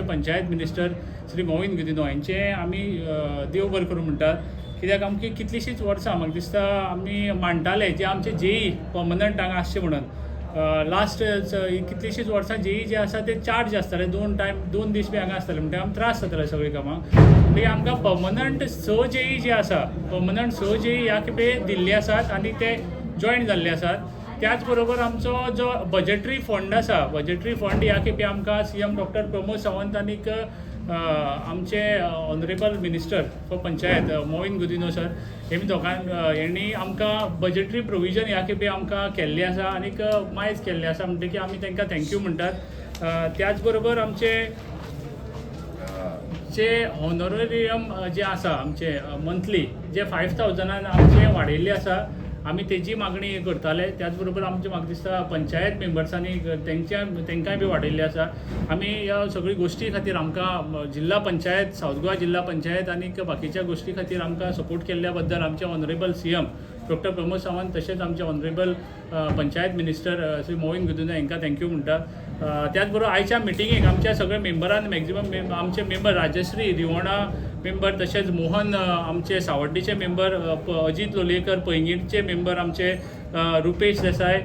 Panchayat minister Shri Mohin Gudino यांचे आमी देव बरें करूं म्हणटात. कित्याक आमची कितलींशींच वर्सां म्हाका दिसता आमी मांडटाले जे आमचे जेई पर्मनंट हांगा आसचे म्हणून लास्ट कितलींशींच वर्सां जेई जे आसा ते चार्ज आसताले 2 दीस बी हांगा आसताले म्हणटा आमकां त्रास जाताले सगळीं कामां. म्हणजे आमकां पर्मनंट 6 जेई जे आसा पर्मनंट 6 जेई ह्या खेपे दिल्ले आसात आनी ते जॉयन जाल्ले आसात. त्याच बरोबर आमचो जो बजेटरी फंड आसा बजेटरी फंड ह्या खेपे आमकां CM डॉक्टर प्रमोद सावंत आनीक आमचे honourable minister for panchayat Mauvin Godinho sir हेणी आमकां बजेटरी प्रोविजन ह्या खेपे आमकां केल्लें आसा आनीक मायज केल्लें आसा म्हणटकीर आमी तांकां थँक्यू म्हणटात. त्याच बरोबर आमचे जे हॉनोरेरियम जे आसा आमचे मंथली जे 5000 आमचे वाडयल्ले आसा आमी तेजी मागणी करताले. त्याच बरोबर आमचे म्हाका दिसता पंचायत मेंबर्सांनी तांकांय बी वाडयल्ले आसा. आमी ह्या सगळी गोश्टी खातीर आमकां जिल्हा पंचायत सावथ गोवा जिल्हा पंचायत आनीक बाकीच्या गोश्टी खातीर आमकां सपोर्ट केल्ल्या बद्दल आमचे honourable CM doctor Pramod Sawant तशेंच आमचे ऑनरेबल पंचायत मिनिस्टर श्री मोहीन गुदिनो हांकां थँक्यू म्हणटा. त्याच बरोबर आयच्या मिटिंगेक आमच्या सगळ्या मेंबरान मॅक्झिमम आमचे मेंबर राजश्री रिवणा मेंबर तशेंच मोहन आमचे सावड्डेचे मेंबर अजीत लोलयेकर पैंगीणचे मेंबर आमचे रुपेश देसाय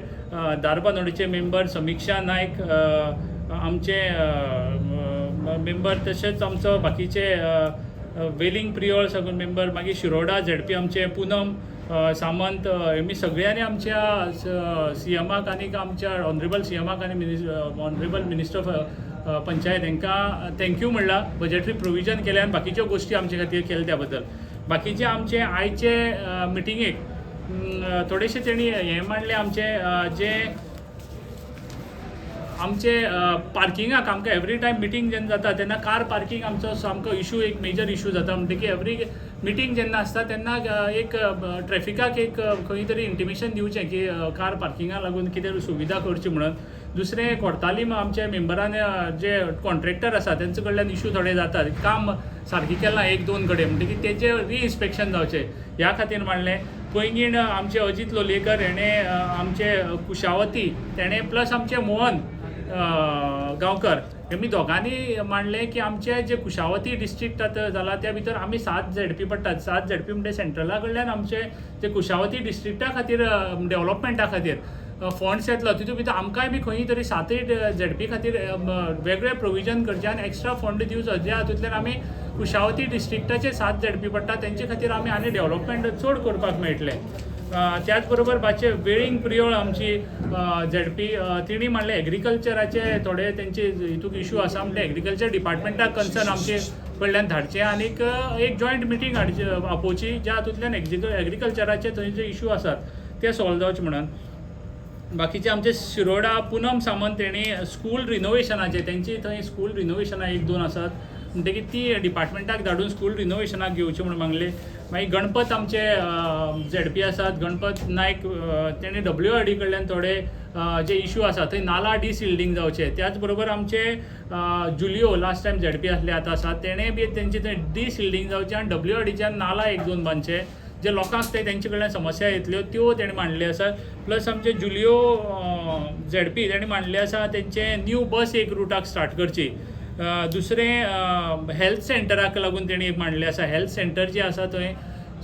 दारबांदोडेचे मेंबर समिक्षा नायक आमचे मेंबर तशेंच आमचो बाकीचे वेलिंग प्रियोळ सगळे मेंबर मागीर शिरोडा ZP आमचे पूनम सामंत हेमी सगळ्यांनी आमच्या CMाक आनीक आमच्या ऑनरेबल CMाक आनी ऑनरेबल मिनिस्टर पंचायत हांकां थँक्यू म्हणला. बजेटरी प्रोविजन केल्या आनी बाकीच्यो गोश्टी आमचे खातीर केल्या त्या बद्दल. बाकीचे आमचे आयचे मिटिंगेक थोडेशे तेणी हें मांडलें आमचे आमचे पार्किंगाक आमकां एवरी टायम मिटींग जेन्ना जाता तेन्ना कार पार्किंग आमचो सामको इशू एक मेजर इशू जाता. म्हणटकीर एवरी मिटींग जेन्ना आसता तेन्ना एक ट्रॅफिकाक एक खंय तरी इंटिमेशन दिवचें की कार पार्किंगाक लागून कितें सुविधा करची म्हणून. दुसरें कोर्तालीम आमच्या मेंबरान जे कॉन्ट्रॅक्टर आसा तेंचे कडल्यान इशू थोडे जातात काम सारकें केलां 1-2 कडेन म्हणटकीर तेजें रिइन्स्पेक्शन जावचें ह्या खातीर मांडलें. पैंगीण आमचे अजीत लोलयेकर हेणें आमचे कुशावती तेणें प्लस आमचे मोहन गांवकर हेमी दोगांनी मांडलें की आमचे जे कुशावती डिस्ट्रिक्ट जाला त्या भितर आमी 7 ZP पडटात. 7 ZP म्हणजे सेंट्रला कडल्यान आमचे जे कुशावती डिस्ट्रिक्टा खातीर डेव्हलपमेंटा खातीर फंड्स येतलो तितून भितर आमकांय बी खंय तरी 7 ZP खातीर वेगळे प्रोविजन करचे आनी एक्स्ट्रा फंड दिवचो ज्या हातूंतल्यान आमी कुशावती डिस्ट्रिक्टाचे 7 ZP पडटा तेंचे खातीर आमी आनी डेव्हलपमेंट चड करपाक मेळटलें. त्याच बरोबर बाचे वेळींग प्रियोळ आमची ZP तिणी मांडले एग्रीकल्चराचे थोडे तेंचे हितूक इशू आसा म्हणजे एग्रीकल्चर डिपार्टमेंटाक कन्सर्न आमचे कडल्यान धाडचे आनीक एक जॉयंट मिटींग आपोवची ज्या हातूंतल्यान एग्रीकल्चराचे थंय जे इशू आसात ते सॉल्व जावचे म्हणून. बाकीचे आमचे शिरोडा पूनम सामंत तेणी स्कूल रिनोवेशनाचे तेंची थंय स्कूल रिनोवेशनां 1-2 आसात म्हणटकीर ती डिपार्टमेंटाक धाडून स्कूल रिनोवेशनाक घेवचें म्हणून मागले. मागीर गणपत आमचे ZP आसात गणपत नायक तेणे WRD कडल्यान थोडे जे इशू आसा थंय नाला डिसिल्डिंग जावचे. त्याच बरोबर आमचे जुलियो लास्ट टायम ZP आसले आतां आसात तेणें बी तेंचे थंय डिसिल्डिंग जावचें आनी WRDच्यान नाला 1-2 बांदचे जे लोकांक तेंचे कडल्यान समस्या येतल्यो त्यो तेणें मांडले आसात. प्लस आमचे जुलियो ZP तेणें मांडले आसा तेंचे न्यू बस एक रुटाक स्टार्ट करची. दुसरें हेल्थ सेंटराक लागून तेणी एक मांडलें आसा. हेल्थ सेंटर जे आसा थंय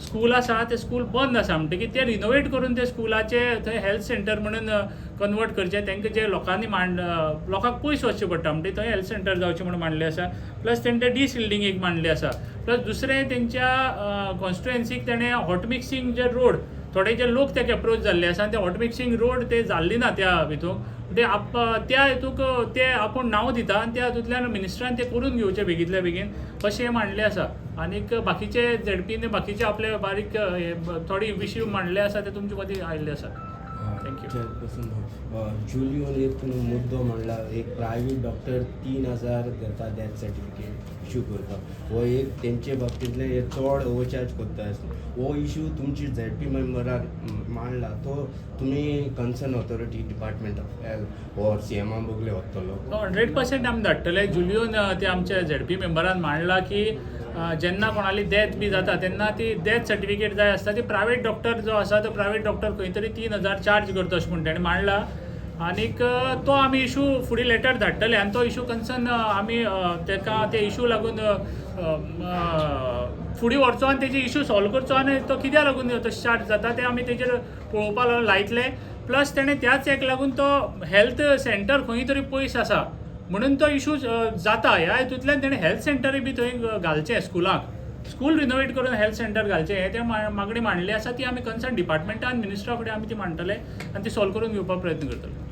स्कूल आसा ते स्कूल बंद आसा म्हणटकीर ते रिनोवेट करून ते स्कुलाचे थंय हेल्थ सेंटर म्हणून कन्वर्ट करचें तांकां जे लोकांनी लोकांक पयस वचचें पडटा म्हणटकीर थंय हेल्थ सेंटर जावचें म्हणून मांडलें आसा. प्लस तेणें डिसिल्डिंग एक मांडलें आसा. प्लस दुसरें तेंच्या कॉन्स्टिट्युएन्सीक तेणें हॉट मिक्सिंग जे रोड थोडे जे लोक तेका एप्रोच जाल्ले आसा ते हॉट मिक्सिंग रोड ते जाल्ली ना त्या हितून त्या हितूक ते आपूण नांव दिता आनी त्या हातूंतल्यान मिनिस्टरान ते करून घेवचें बेगींतल्या बेगीन अशें मांडलें आसा. आनीक बाकीचे ZPन बाकीचे आपले बारीक थोडी विशय मांडले आसा ते तुमचे मदीं आयिल्ले आसा. थँक्यू. जुलियोन एक मुद्दो म्हणला एक प्रायवेट डॉक्टर 3000 घेता डेथ सर्टिफिकेट इशू करता हो एक तेंचे बाबतींतले हे चड ओवरचार्ज करता हो इशू तुमची ZP मेंबराक मांडला तो तुमी concern authority department of health or CMा बगले वतलो 100% आमी धाडटले. जुलियोन ते आमच्या ZP मेंबरान मांडला की जेन्ना कोणाली डेथ बी जाता तेन्ना ती डेथ सर्टिफिकेट जाय आसता ती प्रायवेट डॉक्टर जो आसा तो प्रायवेट डॉक्टर खंय तरी 3000 चार्ज करता अशें म्हण तेणें मांडला. आनीक तो आमी इशू फुडें लेटर धाडटले आनी तो इशू कन्सर्न आमी ताका ते इशू लागून फुडें व्हरचो आनी तेजी इशू सॉल्व करचो आनी तो कित्याक लागून तो स्टार्ट जाता तें आमी तेजेर पळोवपाक लायतले. प्लस तेणें त्याच हेका लागून तो हेल्थ सेंटर खंय तरी पयस आसा म्हणून तो इशू जाता. ह्या हेतूंतल्यान तेणें हेल्थ सेंटरूय बी थंय घालचें स्कुलाक, स्कूल रिनोवेट करून हेल्थ सेंटर घालचें हे ते मागणी मांडली आसा ती आमी कन्सर्न डिपार्टमेंटान मिनिस्टरा फुडें आमी ती मांडटले आनी ती सॉल्व करून घेवपाक प्रयत्न करतले.